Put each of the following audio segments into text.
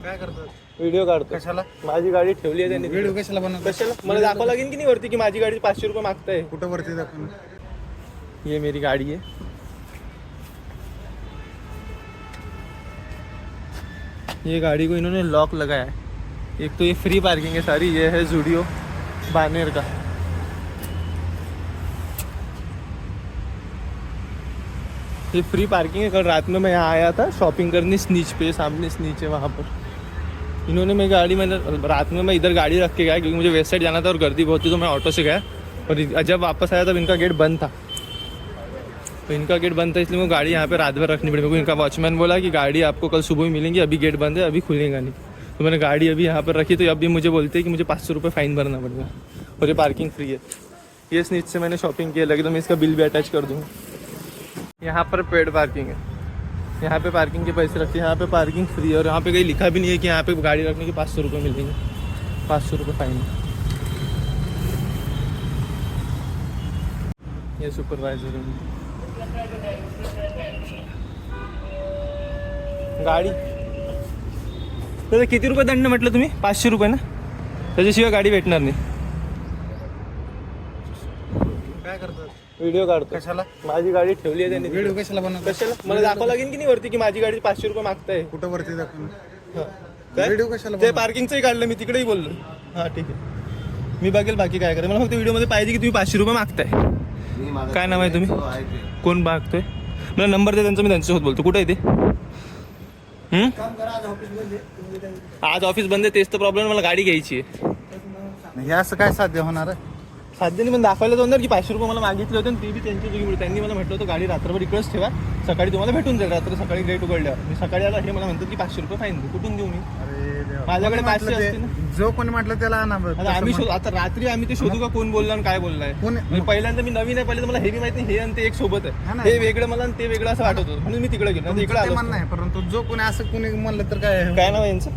काय करतात? व्हिडिओ काढतो. कशाला? माझी गाडी ठेवली आहे त्यांनी. व्हिडिओ कशाला बनवतात? कशाला मला दाखवा लागेल की नाही वरती की माझी गाडी 500 रुपये मागताय. कुठं वरती दाखवणार? ये मेरी गाड़ी है. ये गाड़ी को इन्होंने लॉक लगाया है. एक तो ये फ्री पार्किंग है सारी. ये है ज़ूडियो बानेर का. ये फ्री पार्किंग है. कल रात में मैं यहाँ आया था शॉपिंग करने स्नीच पे. सामने स्नीच है वहाँ पर. इन्होंने मेरी गाड़ी मतलब रात में मैं इधर गाड़ी रख के गया क्योंकि मुझे वेस्ट साइड जाना था और गर्दी बहुत थी तो मैं ऑटो से गया. और जब वापस आया तब इनका गेट बंद था. तो इनका गेट बंद था इसलिए वो गाड़ी यहाँ पे रात भर रखनी पड़ी. मेरे को इनका वॉचमैन बोला कि गाड़ी आपको कल सुबह ही मिलेंगी, अभी गेट बंद है, अभी खुलेगा नहीं. तो मैंने गाड़ी अभी यहाँ पर रखी. तो अभी मुझे बोलते हैं कि मुझे 500 रुपये फ़ाइन भरना पड़ेगा और ये पार्किंग फ्री है. ये स्नीच से मैंने शॉपिंग किया. लगे तो मैं इसका बिल भी अटैच कर दूँगा. यहाँ पर पेड पार्किंग है. यहाँ पे पार्किंग के पैसे रखते हैं. यहाँ पे पार्किंग फ्री है और यहाँ पे कहीं लिखा भी नहीं है कि यहाँ पे गाड़ी रखने के 500 रुपये मिलेंगे. 500 रुपये फ़ाइन. ये सुपरवाइजर है. गाडी तर किती रुपये दंड म्हटलं तुम्ही? 500 रुपये ना. त्याच्याशिवाय गाडी भेटणार नाही. काय करतात? व्हिडिओ काढतो. कशाला? माझी गाडी ठेवली आहे त्यांनी. व्हिडिओ कशाला बनवतात? कशाला मला दाखवा लागेल की नाही वरती की माझी गाडी 500 रुपये मागताय. कुठं वरती दाखवणार? काय व्हिडिओ कशाला ते बनवतात? पार्किंगचंही काढलं मी. तिकडेही बोललो. हां ठीक आहे. मी बघेल बाकी काय करेल. मला फक्त व्हिडिओमध्ये पाहिजे की तुम्ही 500 रुपये मागताय. काय नाव आहे तुम्ही? कोण मागतोय? मला नंबर दे त्यांचा. मी त्यांच्यासोबत बोलतो. कुठे आहे ते? आज ऑफिस बंद आहे. तेच तर प्रॉब्लेम. मला गाडी घ्यायची आहे. हे असं काय साध्य होणार आहे? साध्य नाही पण दाखवायला जाणार की 500 रुपये मला मागितले होते आणि ते बी त्यांच्या चुकीमुळे. त्यांनी मला म्हटलं होतं गाडी रात्रभर इकडेच ठेवा, सकाळी तुम्हाला भेटून जाईल. रात्री सकाळी गेट उघडल्यावर मी सकाळी आला. हे मला म्हणतात की 500 रुपये फाईन देऊ. कुठून देऊ मी? अरे देवा. माझ्याकडे कोणी 500 म्हटलं असते ना. ते? जो कोणी म्हटलं त्याला आणा बरं. आता आम्ही आता रात्री आम्ही ते शोधू का कोण बोलला आणि काय बोललाय. म्हणजे पहिल्यांदा मी नवीन आहे. पहिले मला हे बी माहिती हे आणि ते एक सोबत हा आहे. ना. हे वेगळं मला आणि ते वेगळं असं वाटत होतं म्हणून मी तिकडे गेलो. इकडे आलो म्हणणं आहे परंतु जो कोणी असं कोणी म्हणलं तर काय? काय नाव आहे यांचं?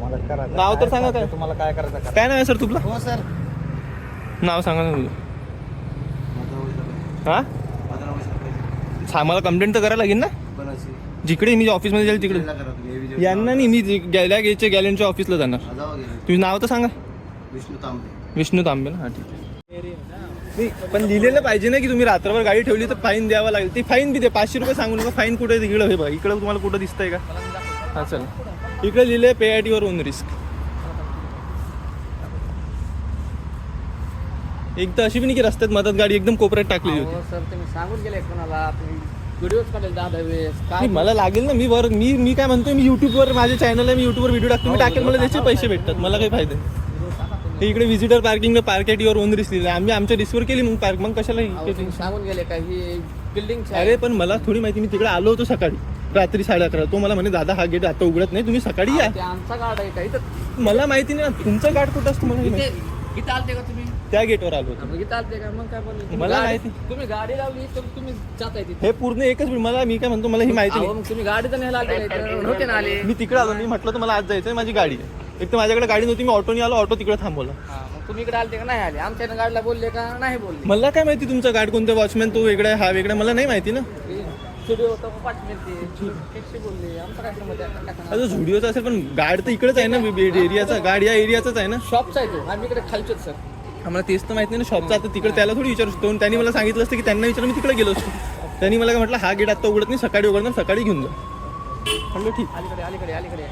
मला करायचं. नाव तर सांगा काय. तुम्हाला काय करायचं? काय नाव आहे सर तुला? हो सर. नाव सांगा ना तुझं. हां मला कंप्लेंट तर करायला लागेल ना. जिकडे मी ऑफिसमध्ये जाईल तिकडे. यांना नाही. मी गॅलेंटच्या ऑफिसला जाणार. तुझं नाव तर सांगा. विष्णू तांबे ना. हां ठीक आहे. नाही पण लिहिलेलं पाहिजे ना की तुम्ही रात्रभर गाडी ठेवली तर फाईन द्यावा लागेल. ती फाईन बी दे. 500 रुपये सांगू नका. फाईन कुठे आहे तिकडं? हे बघा इकडं तुम्हाला कुठं दिसतंय का? हां चला. इकडे लिहिलं आहे पे ॲट युअर ओन रिस्क. एक तर अशी बी नाही की रस्त्यात मदत गाडी एकदम कोपऱ्यात टाकलेली होती. सर तुम्ही सांगून गेले कोणाला व्हिडिओज काढेल 10 वेळेस काय नाही मला लागेल ना. मी काय म्हणतोय मी युट्यूबवर माझे चॅनल आहे. मी युट्यूबवर व्हिडिओ टाकतो. मी टाकेल. मला त्याचे पैसे भेटतात. मला काही फायदा नाही. हे इकडे visitor parking park at your on risk लिहिलं. आम्ही आमच्या रिस्कवर केली मग पार्क. मग कशाला तुम्ही सांगून गेले का ही बिल्डिंग? अरे पण मला थोडी माहिती. मी तिकडे आलो होतो सकाळी रात्री 11:30. तो मला म्हणे दादा हा गेट आता उघडत नाही, तुम्ही सकाळी या. आमचा गार्ड आहे का इथं? मला माहिती नाही ना तुमचं गार्ड कुठं असतं. मला नाही माहिती. इथं आलते का तुम्ही? त्या गेटवर आलो होतो. इथं आलते का? मग काय बोलले? मला माहिती. तुम्ही गाडी लावली तर तुम्ही जाताय तिथे. हे पूर्ण एकच मला मी काय म्हणतो मला ही माहिती नाही. मग तुम्ही गाडी तर न्यायला आले होते ना आले. मी तिकडे आलो. मी म्हटलं तर मला आज जायचं माझी गाडी आहे. एक तर माझ्याकडे गाडी नव्हती. मी ऑटोनी आलो. ऑटो तिकडे थांबवला. मग तुम्ही इकडे आलते का नाही आले? आमच्या गाडीला बोलले का नाही बोलले? मला काय माहिती तुमचा गार्ड कोणत्या वॉचमॅन तो वेगळा आहे हा वेगळा मला नाही माहिती ना. स्टुडिओ होता 5 मिनिटे बोलले. आमचा काय समज आहे? आता झुडिओचा असेल पण गार्ड तर इकडेच आहे ना. एरियाचा गार्ड या एरियाचाच आहे ना. शॉपचा आहे तो. आम्ही इकडे खालचोच सर. आम्हाला तेच तर माहिती नाही ना शॉपचा. आता तिकडे त्याला थोडी विचारू शकतो. त्यांनी मला सांगितलं असतं की त्यांना विचारून मी तिकडे गेलो असतो. त्यांनी मला काय म्हटलं हा गेट आता उघडत नाही, सकाळी उघडणार, सकाळी घेऊन जा. म्हटलं ठीक. अलीकडे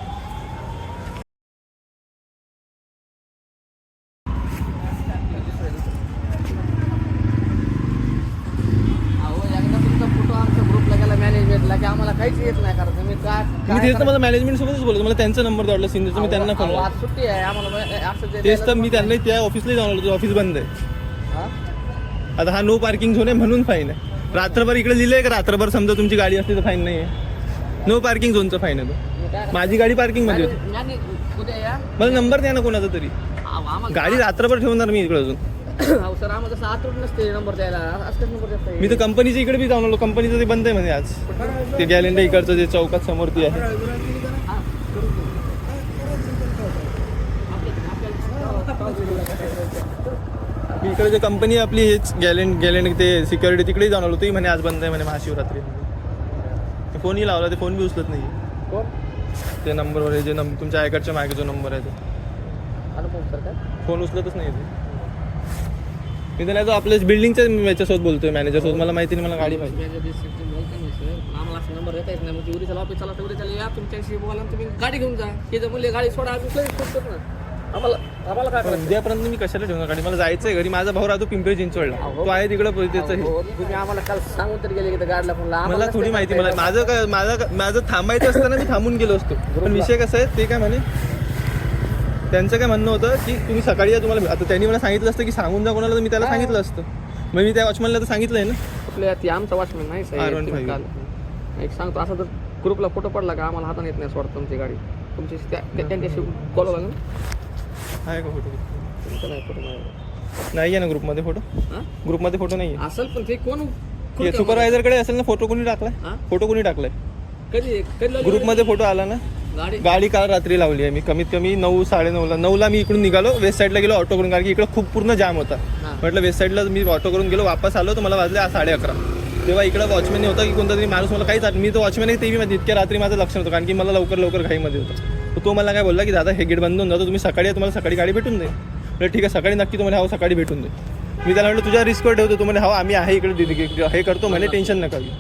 मॅनेजमेंटला की आम्हाला काहीच येत नाही कारण तुम्ही मी तेच तर मला मॅनेजमेंट सोबतच बोलतो. मला त्यांचा नंबर द्यावा सिनियरचा. मी त्यांना फोन आज सुट्टी आहे आम्हाला. तेच तर मी त्यांना त्या ऑफिसलाही जाऊन आलो. ऑफिस बंद आहे. आता हा नो पार्किंग झोन आहे म्हणून फाईन आहे. रात्रभर इकडे लिहिलंय का रात्रभर समजा तुमची गाडी असली तर फाईन नाही आहे. नो पार्किंग झोनचा फाईन आहे तो. माझी गाडी पार्किंग मध्ये होती. मला नंबर द्या ना कोणाचा तरी. गाडी रात्रभर ठेवणार मी इकडे अजून. सर आम्हाला तसं आतून नसते नंबर द्यायला. असतेच नंबर द्यायला. मी तर कंपनीच्या इकडे बी जाऊन आलो. कंपनीचं ते बंद आहे म्हणे आज. ते गॅलेंडा इकडचं जे चौकात समोर ती आहे. इकडे जे कंपनी आपली हेच गॅलेंड ते सिक्युरिटी तिकडेही जाऊन आलो. तोही म्हणे आज बंद आहे म्हणे महाशिवरात्री. ते फोनही लावला. ते फोन बी उचलत नाही. कोण? ते नंबरवर आहे जे तुमच्या आयकडच्या मागे जो नंबर आहे तो. अनुपम सर काय फोन उचलतच नाही ते. मी तर नाही तो आपल्या बिल्डिंगच्या याच्यासोबत बोलतोय मॅनेजरसोबत. मला माहिती नाही, मला गाडी पाहिजे. आम्हाला असं नंबर देता येत नाही. मग उद्याला ऑफिस चला तर उद्याला या तुमच्याशी बोला आणि तुम्ही गाडी घेऊन जा. हे जर म्हणले गाडी सोडा आम्ही लगेच सोडतो ना. आम्हाला काय करायचं? उद्यापर्यंत मी कशाला ठेवणार गाडी? मला जायचं आहे घरी. माझा भाऊ राहतो पिंपरी चिंचवडला, तो आहे तिकडं त्याचं हे. हो, तुम्ही आम्हाला काल सांगून तरी गेले की त्या गाडीला फोन लावा. मला थोडी माहिती. मला माझं थांबायचं असताना मी थांबून गेलो असतो. पण विषय कसा आहे ते काय म्हणे, त्यांचं काय म्हणणं होतं की तुम्ही सकाळी या. तुम्हाला आता त्यांनी मला सांगितलं असतं की सांगून जा कोणाला, तर मी त्याला सांगितलं असतं. मग मी त्या वॉचमॅनला तर सांगितलं आहे ना. आपल्या ती आमचा वॉचमॅन नाही साहेब. R15. तुम्ही काल एक सांगतो असं तर ग्रुपला फोटो पडला का आम्हाला हाताने येत नाही सोडत तुमची गाडी. तुमची त्यांच्याशी कॉल लागेल. आहे का फोटो? तुमचा नाही फोटो नाही आहे ना ग्रुपमध्ये फोटो. हां ग्रुपमध्ये फोटो नाही असेल पण ते कोण आहे. सुपरवायझरकडे असेल ना फोटो. कोणी टाकलाय हां? फोटो? कोणी टाकलाय कधी कधी ग्रुपमध्ये फोटो आला ना. गाडी गाडी काल रात्री लावली आहे मी. कमीत कमी 9, 9:30ला 9ला मी इकडून निघालो. वेस्ट साईडला गेलो ऑटो करून, कारण की इकडं खूप पूर्ण जाम होता. हां. म्हटलं वेस्ट साईडला मी ऑटो करून गेलो. वापस आलो तर मला वाजले 11:30. तेव्हा इकडं वॉचमॅन होता की कोणता तरी माणूस. मला काहीच मी तो वॉचमॅन आहे तेही माहिती. इतक्या रात्री माझं लक्ष नव्हतं, कारण की मला लवकर घाईमध्ये होतं. तर तो मला काय बोलला की दादा हे गेट बंद होऊन जातो, तुम्ही सकाळी या, तुम्हाला सकाळी गाडी भेटून दे. म्हटलं ठीक आहे सकाळी नक्की. तुम्हाला हो सकाळी भेटून दे. मी त्याला म्हटलं तुझ्या रिस्कवर ठेवतो. तुम्हाला हो आम्ही आहे इकडे हे करतो म्हणे, टेन्शन नका घेऊ.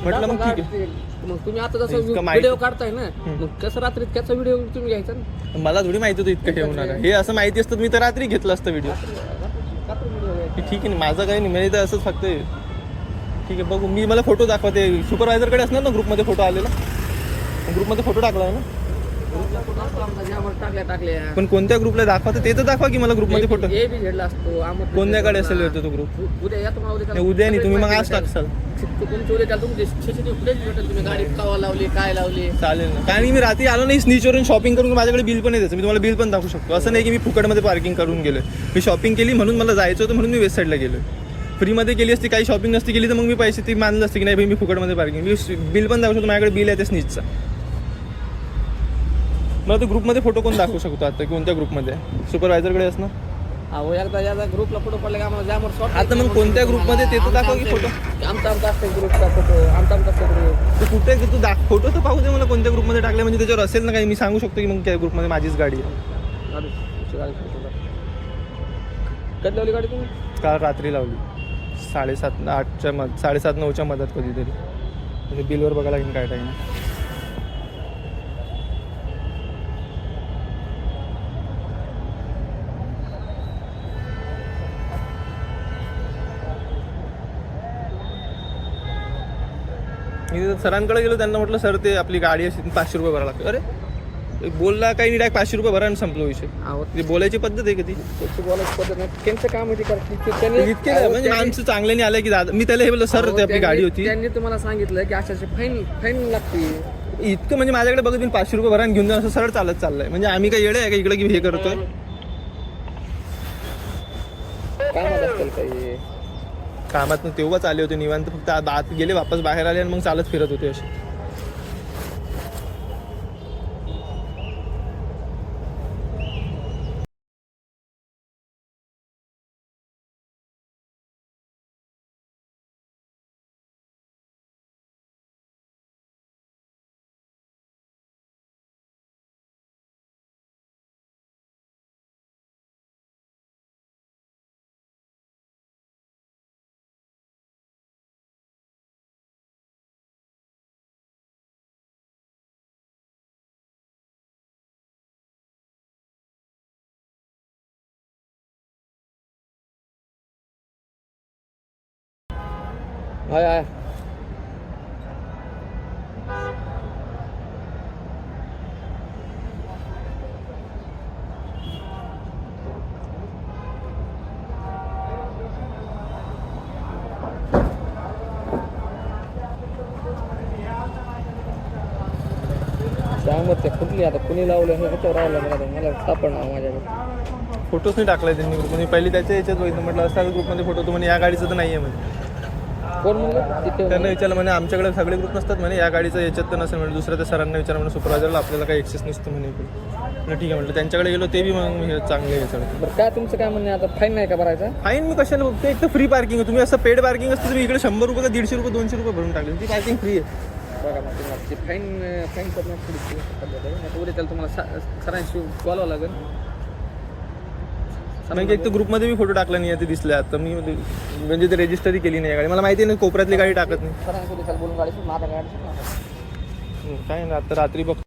म्हटलं मग ठीक आहे. मग तुम्ही आता जसं इतकं माहिती- व्हिडिओ काढताय ना, मग कसं रात्री त्याचा व्हिडिओ तुम्ही घ्यायचा ना. मला थोडी माहिती होतं इतकं हे होणार आहे. हे असं माहिती असतं मी तर रात्री घेतलं असतं व्हिडिओ. रात्री व्हिडिओ घ्यायचा. ठीक आहे ना, माझं काही नाही. म्हणजे तर असंच फक्त ठीक आहे बघू. मी मला फोटो दाखवते. सुपरवायझरकडे असणार ना ग्रुपमध्ये फोटो आलेला. ग्रुपमध्ये फोटो टाकला आहे ना. ग्रुपला फोटो असतो आमचा, ज्यावर टाकल्या पण कोणत्या ग्रुपला दाखवतं ते तर दाखवा की मला ग्रुपमध्ये फोटो. ए बी झेडला असतो. कोणत्याकडे असेल येतो तो ग्रुप? उद्या या तुम्हाला नाही, उद्या नाही. तुम्ही मग आज टाकसाल. तुमची उद्या त्याला तुमची सीसीटीव्ही फुटेज भेटेल. तुम्ही गाडी कवा लावली काय लावली. चालेल ना. कारण की मी रात्री आलो नाही स्नीचवरून शॉपिंग करून. माझ्याकडे बिल पण येतं. मी तुम्हाला बिल पण दाखवू शकतो. असं नाही की मी फुकटमध्ये पार्किंग करून गेलो. मी शॉपिंग केली म्हणून मला जायचं होतं, म्हणून मी वेस्ट साईडला गेलो. फ्रीमध्ये केली असती, काही शॉपिंग नसती केली तर मग मी पैसे ती मानलं असते की नाही भाई मी फुकटमध्ये पार्किंग. मी बिल पण दाखवू शकतो. माझ्याकडे बिल आहे त्या स्नीचचा. मला तो ग्रुपमध्ये फोटो कोण दाखवू शकतो आता? कोणत्या ग्रुपमध्ये? सुपरवायझरकडे असणार. अहो एकदा याचा ग्रुपला फोटो पडला का आम्हाला ज्यावर शॉट. आता मग कोणत्या ग्रुपमध्ये ते तर दाखव की फोटो. आमचा असतो ग्रुपचा फोटो. आमचा असतो ग्रुप. तू कुठे तू फोटो तर पाहू दे मला कोणत्या ग्रुपमध्ये टाकले, म्हणजे त्याच्यावर असेल ना काही. मी सांगू शकतो की मग त्या ग्रुपमध्ये माझीच गाडी आहे. कधी लावली गाडी तुम्ही? काल रात्री लावली 7:30, 8च्या 7:30, 9च्या मधात कधीतरी. म्हणजे बिलवर बघायला लागेल काय टाईम. मी सरांकडे गेलो. त्यांना म्हटलं सर ते आपली गाडी अशी 500 रुपये भरायला लागते. अरे बोलला काही नाही, डायरेक्ट 500 रुपये भरा आणि संपलो विषय. अहो ती बोलायची पद्धत आहे कधी. त्याची बोलायची पद्धत नाही. त्यांचं काम आहे ते करतील. त्यांनी इतके नाही, म्हणजे माणसं चांगले नाही आले की दादा. मी त्याला हे बोललो सर ते आपली गाडी होती. त्यांनी तुम्हाला सांगितलं की अशाचे फाईन लागते. इतकं म्हणजे माझ्याकडे बघत मी 500 रुपये भरा आणि घेऊन जा असं सरळ चालत चाललंय. म्हणजे आम्ही काही येडे आहे का इकडे की हे करतोय. कामात असतील काही. कामात तेव्हाच आले होते निवांत. फक्त आत गेले वापस बाहेर आले आणि मग चालत फिरत होते असे. हाय त्यामध्ये कुठली आता कुणी लावलं हे ह्याच्यावर राहिलं. मला सापडणार माझ्याकडे फोटोच नाही टाकलाय त्यांनी ग्रुपमध्ये. पहिली त्याच्या याच्यात बघितलं. म्हटलं असं ग्रुपमध्ये फोटो तो म्हणे या गाडीचं तर नाही आहे म्हणे. कोण म्हणलं तिथे? त्यांना विचारलं म्हणे आमच्याकडे सगळे ग्रुप नसतात म्हणे, या गाडीचं याच्यात तर नसेल म्हणे. दुसऱ्या त्या सरांना विचारलं म्हणे सुपरवायझरला आपल्याला काही एक्सेस नसतं म्हणे इकडे. म्हटलं ठीक आहे म्हटलं. त्यांच्याकडे गेलो ते बी मग हे चांगले याच्याकडे. बरं काय तुमचं काय म्हणणं आता? फाईन नाही का भरायचा? फाईन मी कशाला बघतो? एक तर फ्री पार्किंग आहे. तुम्ही असं पेड पार्किंग असतं तुम्ही इकडे 100 रुपये का 150 रुपये 200 रुपये भरून टाकले. ती पार्किंग फ्री आहे. बघा मग तुम्हाला ते फाईन करण्यात थोडी पद्धत आहे. आता उद्या त्याला तुम्हाला सरांशी बोलावं लागेल. म्हणजे एक तर ग्रुपमध्ये मी फोटो टाकला नाही आहे ते दिसले आता मी म्हणजे ते रजिस्टरी केली नाही गाडी. मला माहिती आहे ना कोपऱ्यातली गाडी टाकत नाही. सरांशी उद्या त्याला बोलून गाडी माझ्या गाडी काय ना आता रात्री बघ